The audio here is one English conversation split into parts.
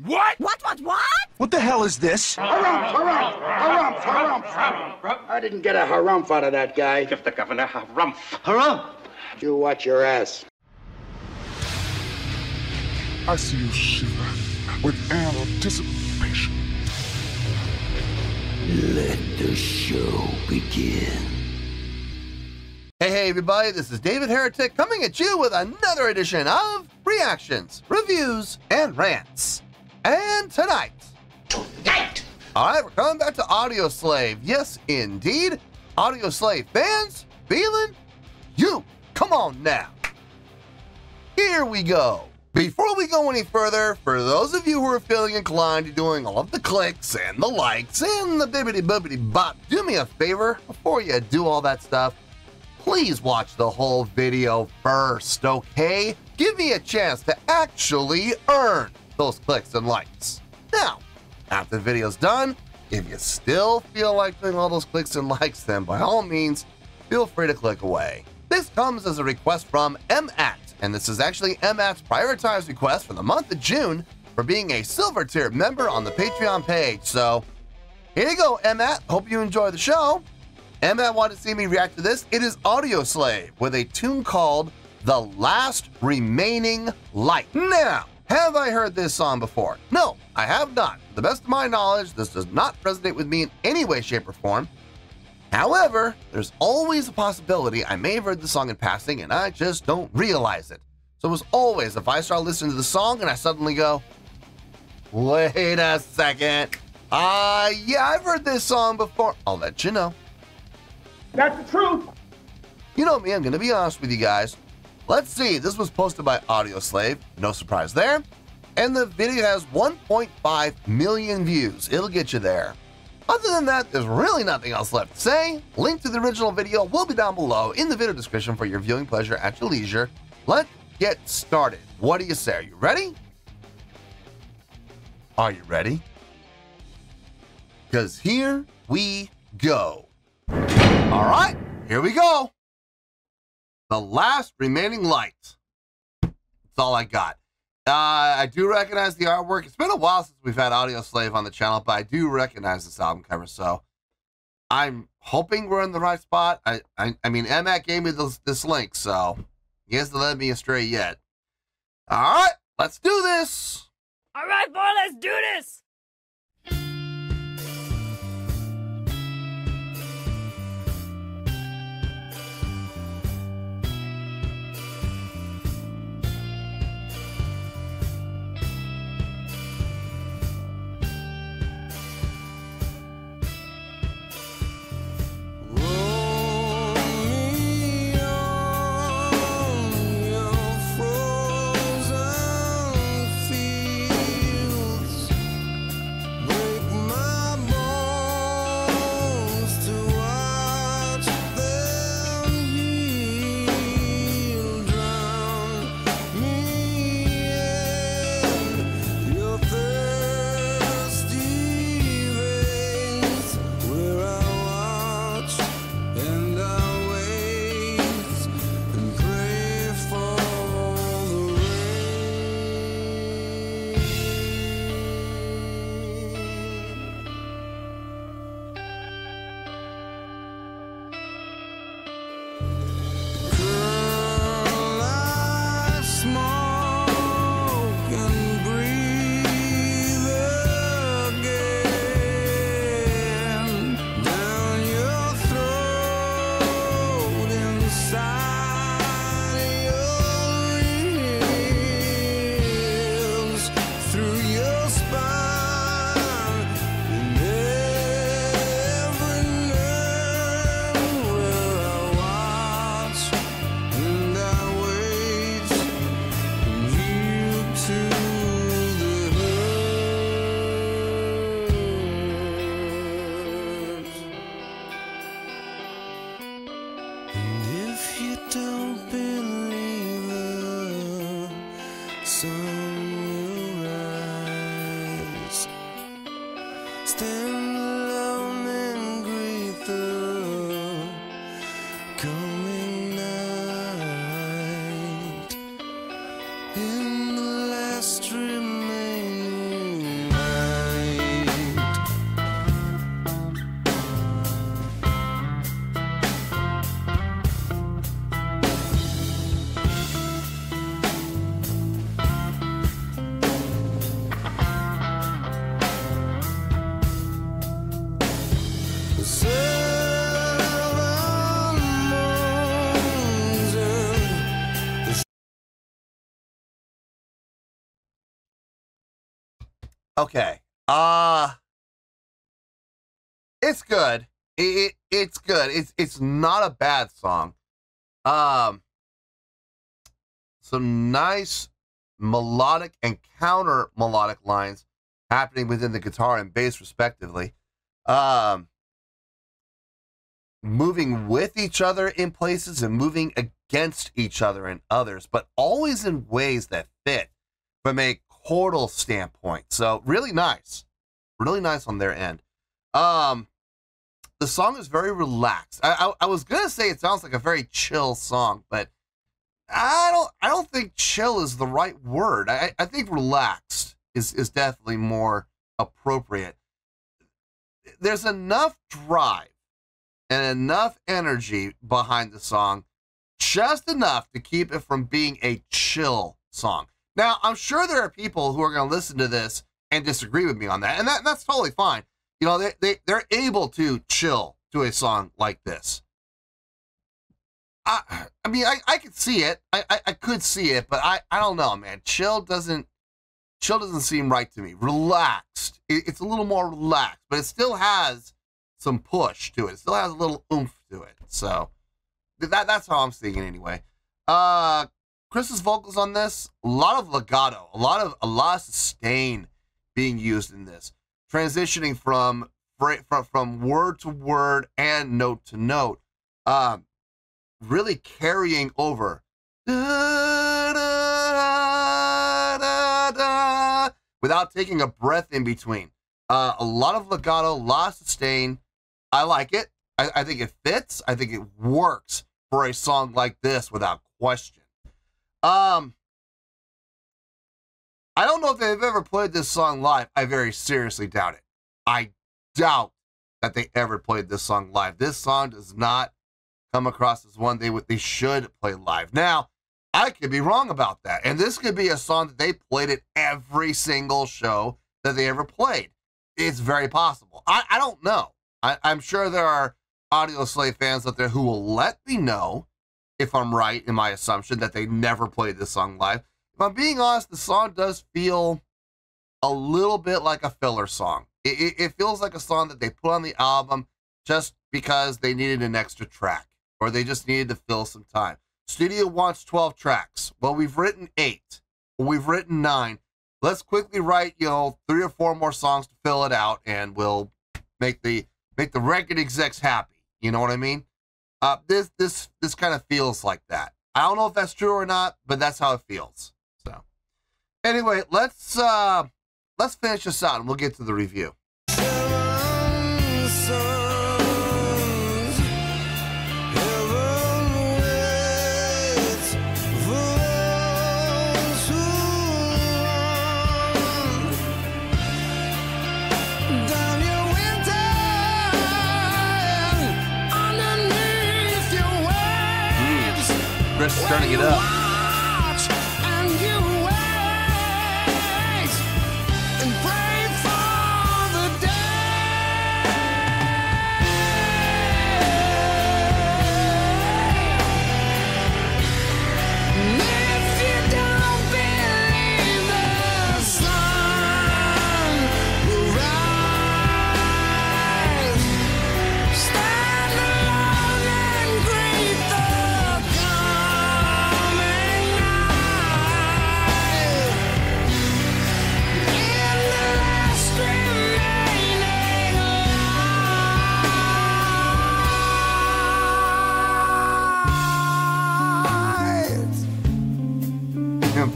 What? What? What the hell is this? Harumph. I didn't get a harumph out of that guy. Give the governor harumph. Harumph. You watch your ass. I see you shiver with anticipation. Let the show begin. Hey everybody, this is David Heretic coming at you with another edition of Reactions, Reviews, and Rants. And tonight, alright, we're coming back to Audioslave. Yes, indeed, Audioslave Fans FEELIN YOU. Come on now. Here we go. Before we go any further, for those of you who are feeling inclined to doing all of the clicks and the likes and the bibbidi-bobbidi-bop, do me a favor before you do all that stuff. Please watch the whole video first, okay? Give me a chance to actually earn those clicks and likes. Now, after the video's done, if you still feel like doing all those clicks and likes, then by all means, feel free to click away. This comes as a request from MAT, and this is actually MAT's prioritized request for the month of June for being a silver tier member on the Patreon page. So, here you go, MAT. Hope you enjoy the show. MAT wanted to see me react to this. It is Audioslave with a tune called The Last Remaining Light. Now, have I heard this song before? No, I have not. To the best of my knowledge, this does not resonate with me in any way, shape, or form. However, there's always a possibility I may have heard the song in passing and I just don't realize it. So as always, if I start listening to the song and I suddenly go, wait a second, yeah, I've heard this song before, I'll let you know. That's the truth. You know me, I'm going to be honest with you guys. Let's see, this was posted by Audioslave, no surprise there. And the video has 1.5 million views. It'll get you there. Other than that, there's really nothing else left to say. Link to the original video will be down below in the video description for your viewing pleasure at your leisure. Let's get started. What do you say? Are you ready? Are you ready? Because here we go. All right, here we go. The Last Remaining Light. That's all I got. I do recognize the artwork. It's been a while since we've had Audioslave on the channel, but I do recognize this album cover, so I'm hoping we're in the right spot. I mean, Matt gave me this link, so he hasn't led me astray yet. All right, let's do this. All right, boy, let's do this. Stand alone and greet the coming night in the last remaining Okay. It's good. It's good. It's not a bad song. Some nice melodic and counter melodic lines happening within the guitar and bass respectively. Moving with each other in places and moving against each other in others, but always in ways that fit from a chordal standpoint. So really nice on their end. The song is very relaxed. I was gonna say it sounds like a very chill song, but I don't think chill is the right word. I think relaxed is definitely more appropriate. There's enough drive and enough energy behind the song, just enough to keep it from being a chill song. Now, I'm sure there are people who are going to listen to this and disagree with me on that, and that's totally fine. You know, they're able to chill to a song like this. I mean, I could see it. I could see it, but I don't know, man. Chill doesn't seem right to me. Relaxed. It's a little more relaxed, but it still has some push to it. It still has a little oomph to it. So that's how I'm seeing it anyway. Chris's vocals on this, a lot of legato, a lot of sustain being used in this, transitioning from word to word and note to note, really carrying over without taking a breath in between. A lot of legato, a lot of sustain. I like it. I think it fits. I think it works for a song like this without question. I don't know if they've ever played this song live. I very seriously doubt it. I doubt that they ever played this song live. This song does not come across as one they should play live. Now, I could be wrong about that. And this could be a song that they played at every single show that they ever played. It's very possible. I don't know. I'm sure there are Audioslave fans out there who will let me know if I'm right in my assumption that they never played this song live. If I'm being honest, the song does feel a little bit like a filler song. It feels like a song that they put on the album just because they needed an extra track, or they just needed to fill some time. Studio wants 12 tracks. Well, we've written 8. Well, we've written 9. Let's quickly write, 3 or 4 more songs to fill it out, and we'll make the record execs happy. You know what I mean? This kind of feels like that. I don't know if that's true or not, but that's how it feels. So, anyway, let's finish this out, and we'll get to the review. Chris is turning it up.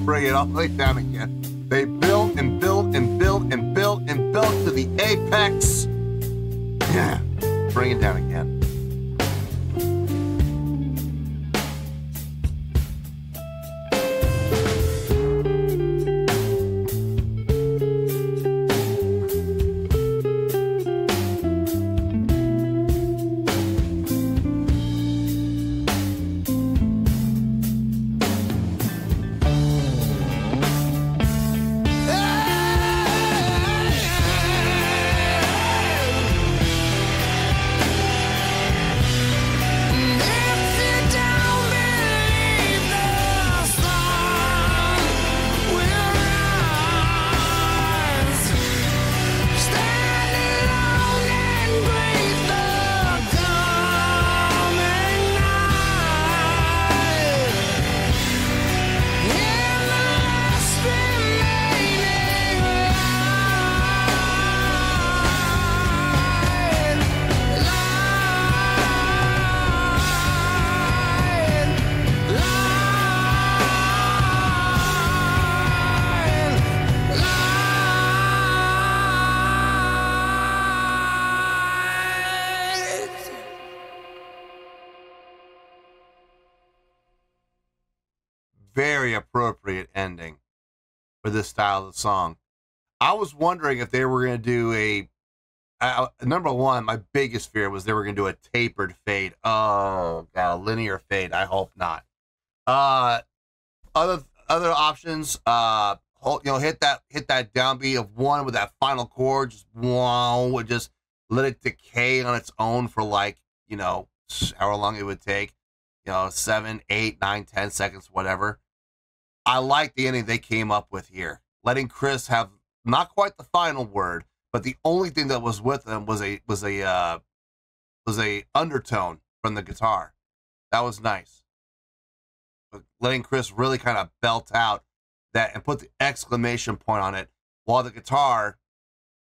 Bring it all the way down again. They built and built and built and built and built to the apex. Yeah, bring it down again. very appropriate ending for this style of song. I was wondering if they were going to do number one, my biggest fear was they were going to do a tapered fade. Oh, God, a linear fade. I hope not. Other options, hit that downbeat of 1 with that final chord, just let it decay on its own for like, however long it would take, 7, 8, 9, 10 seconds, whatever. I like the ending they came up with here, letting Chris have not quite the final word, but the only thing that was with him was a undertone from the guitar. That was nice. But letting Chris really kind of belt out that and put the exclamation point on it, while the guitar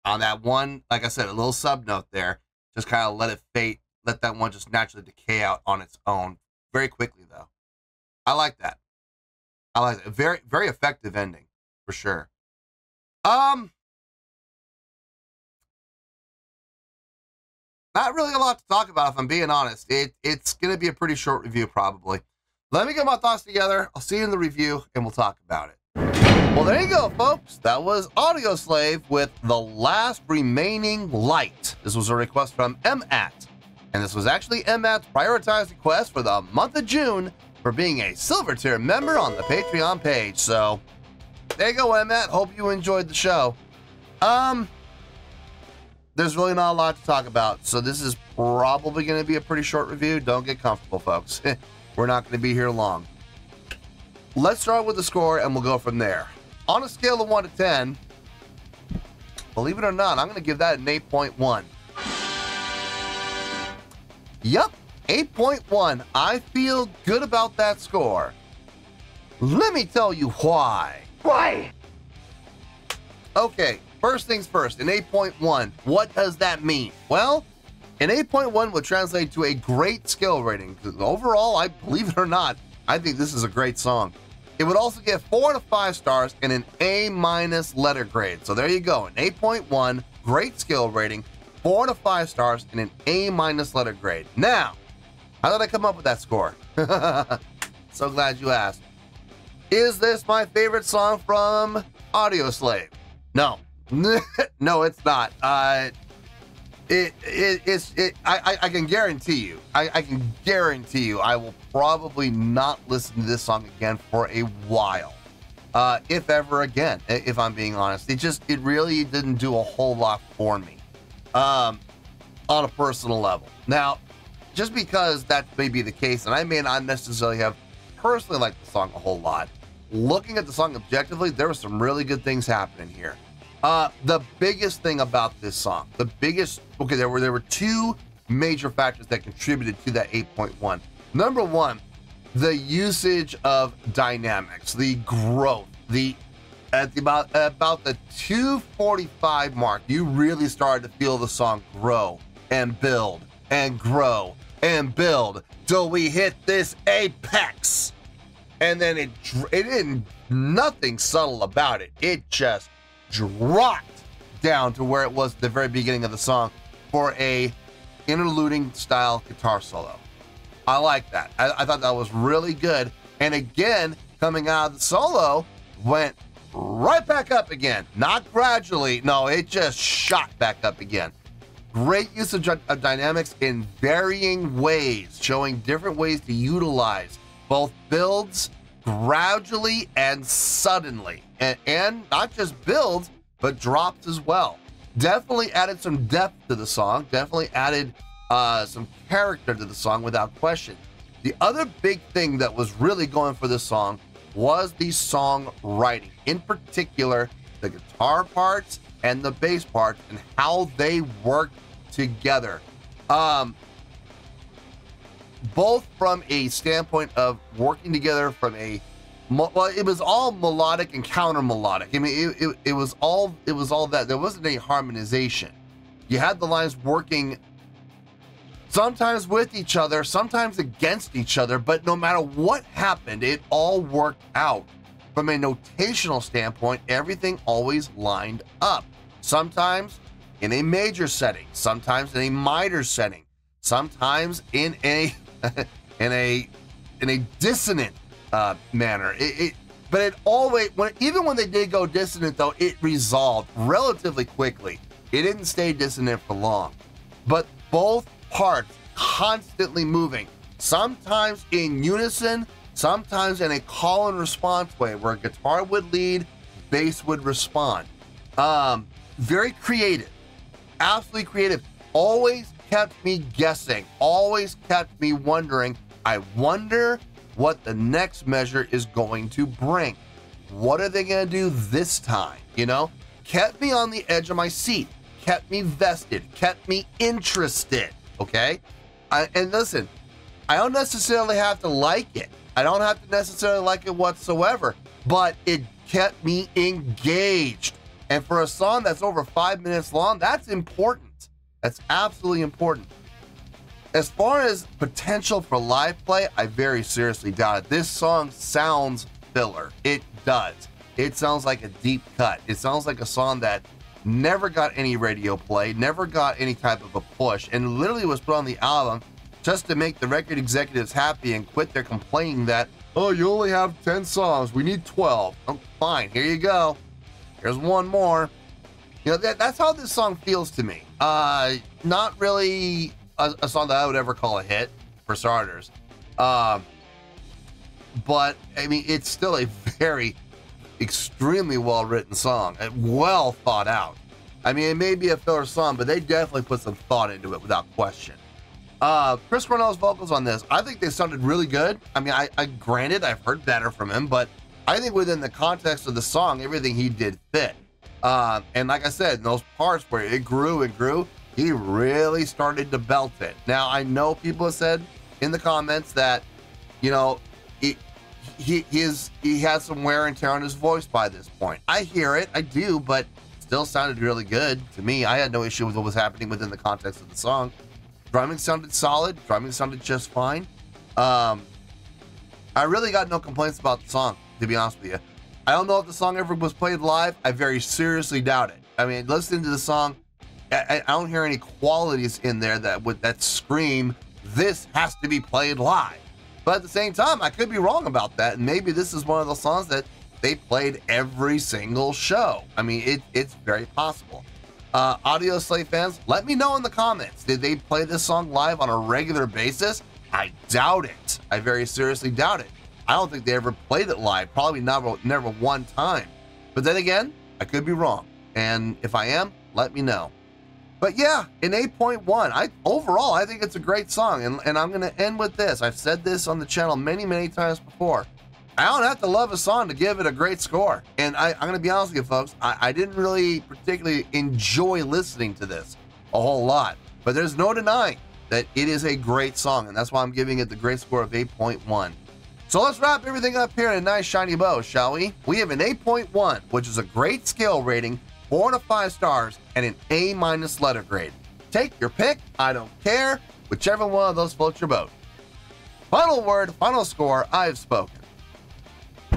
on that one, like I said, a little sub note there, just kind of let it fade, let that one just naturally decay out on its own very quickly, though. I like that. I like it. Very, very effective ending for sure. Not really a lot to talk about, if I'm being honest. It's going to be a pretty short review, probably. Let me get my thoughts together. I'll see you in the review, and we'll talk about it. Well, there you go, folks. That was Audioslave with The Last Remaining Light. This was a request from MAT. And this was actually MAT's prioritized request for the month of June for being a Silver Tier member on the Patreon page. So, there you go, MAT. Hope you enjoyed the show. There's really not a lot to talk about, so this is probably going to be a pretty short review. Don't get comfortable, folks. We're not going to be here long. Let's start with the score, and we'll go from there. On a scale of 1 to 10, believe it or not, I'm going to give that an 8.1. Yup, 8.1. I feel good about that score. Let me tell you why. Why? Okay, first things first, an 8.1. What does that mean? Well, an 8.1 would translate to a great skill rating. Overall, I believe it or not, I think this is a great song. It would also get 4 to 5 stars and an A- letter grade. So there you go, an 8.1, great skill rating, 4 to 5 stars and an A- letter grade. Now, how did I come up with that score? So glad you asked. Is this my favorite song from Audioslave? No. No, it's not. I can guarantee you, I can guarantee you I will probably not listen to this song again for a while. If ever again, if I'm being honest. It really didn't do a whole lot for me. On a personal level. Now, just because that may be the case, and I may not necessarily have personally liked the song a whole lot, looking at the song objectively, there were some really good things happening here. The biggest thing about this song, there were 2 major factors that contributed to that 8.1. Number 1, the usage of dynamics, the growth, at about the 2:45 mark, you really started to feel the song grow and build and grow and build till we hit this apex. And then it didn't, nothing subtle about it. It just dropped down to where it was at the very beginning of the song for a interluding style guitar solo. I like that. I thought that was really good. And again, coming out of the solo, went right back up again. Not gradually. No, it just shot back up again. Great usage of dynamics in varying ways, showing different ways to utilize both builds gradually and suddenly. And not just builds, but drops as well. Definitely added some depth to the song. Definitely added some character to the song without question. The other big thing that was really going for this song was the songwriting. In particular, the guitar parts and the bass parts and how they worked together. Both from a standpoint of working together from a, well, it was all melodic and counter melodic. I mean, it was all that. There wasn't any harmonization. You had the lines working sometimes with each other, sometimes against each other, but no matter what happened, it all worked out. From a notational standpoint, everything always lined up. Sometimes in a major setting, sometimes in a minor setting, sometimes in a in a dissonant manner. But it always, even when they did go dissonant though, it resolved relatively quickly. It didn't stay dissonant for long. But both parts constantly moving, sometimes in unison, sometimes in a call and response way where guitar would lead, bass would respond. Very creative, absolutely creative. Always kept me guessing, always kept me wondering, I wonder what the next measure is going to bring. What are they going to do this time? You know, kept me on the edge of my seat, kept me vested, kept me interested. Okay. And listen, I don't necessarily have to like it. I don't have to necessarily like it whatsoever, but it kept me engaged. And for a song that's over 5 minutes long, that's important. That's absolutely important. As far as potential for live play, I very seriously doubt it. This song sounds filler. It does. It sounds like a deep cut. It sounds like a song that never got any radio play, never got any type of a push, and literally was put on the album just to make the record executives happy and quit their complaining that, oh, you only have 10 songs, we need 12. Oh, fine, here you go. Here's one more. You know, that's how this song feels to me. Not really a song that I would ever call a hit, for starters. But, I mean, it's still a very extremely well-written song and well thought out. I mean, it may be a filler song, but they definitely put some thought into it without question. Chris Cornell's vocals on this, I think they sounded really good. I mean, I granted, I've heard better from him, but I think within the context of the song, everything he did fit. And like I said, in those parts where it grew and grew, he really started to belt it. Now, I know people have said in the comments that, you know, he has some wear and tear on his voice by this point. I hear it, I do, but still sounded really good to me. I had no issue with what was happening within the context of the song. Drumming sounded solid. Drumming sounded just fine. I really got no complaints about the song, to be honest with you. I don't know if the song ever was played live. I very seriously doubt it. I mean, listening to the song, I don't hear any qualities in there that scream, this has to be played live. But at the same time, I could be wrong about that, and maybe this is one of those songs that they played every single show. I mean, it's very possible. Audioslave fans, let me know in the comments. Did they play this song live on a regular basis? I doubt it. I very seriously doubt it. I don't think they ever played it live. Probably never one time. But then again, I could be wrong. And if I am, let me know. But yeah, in 8.1, overall, I think it's a great song. And I'm going to end with this. I've said this on the channel many, many times before. I don't have to love a song to give it a great score. And I'm going to be honest with you, folks. I didn't really particularly enjoy listening to this a whole lot. But there's no denying that it is a great song. And that's why I'm giving it the great score of 8.1. So let's wrap everything up here in a nice shiny bow, shall we? We have an 8.1, which is a great scale rating, 4 to 5 stars, and an A- letter grade. Take your pick. I don't care. Whichever one of those floats your boat. Final word, final score, I've spoken.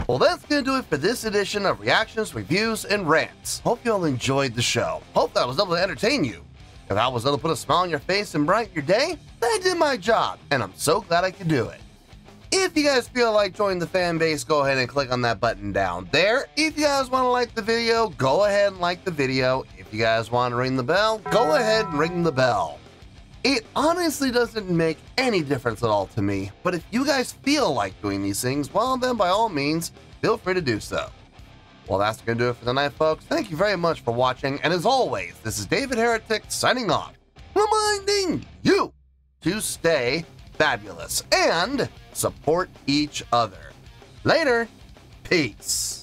Well, that's going to do it for this edition of Reactions, Reviews, and Rants. Hope you all enjoyed the show. Hope that I was able to entertain you. If I was able to put a smile on your face and brighten your day, then I did my job, and I'm so glad I could do it. If you guys feel like joining the fan base, go ahead and click on that button down there. If you guys want to like the video, go ahead and like the video. If you guys want to ring the bell, go ahead and ring the bell. It honestly doesn't make any difference at all to me, but if you guys feel like doing these things, well then by all means, feel free to do so. Well, that's going to do it for tonight, folks. Thank you very much for watching, and as always, this is David Heretic signing off, reminding you to stay fabulous and support each other. Later, peace.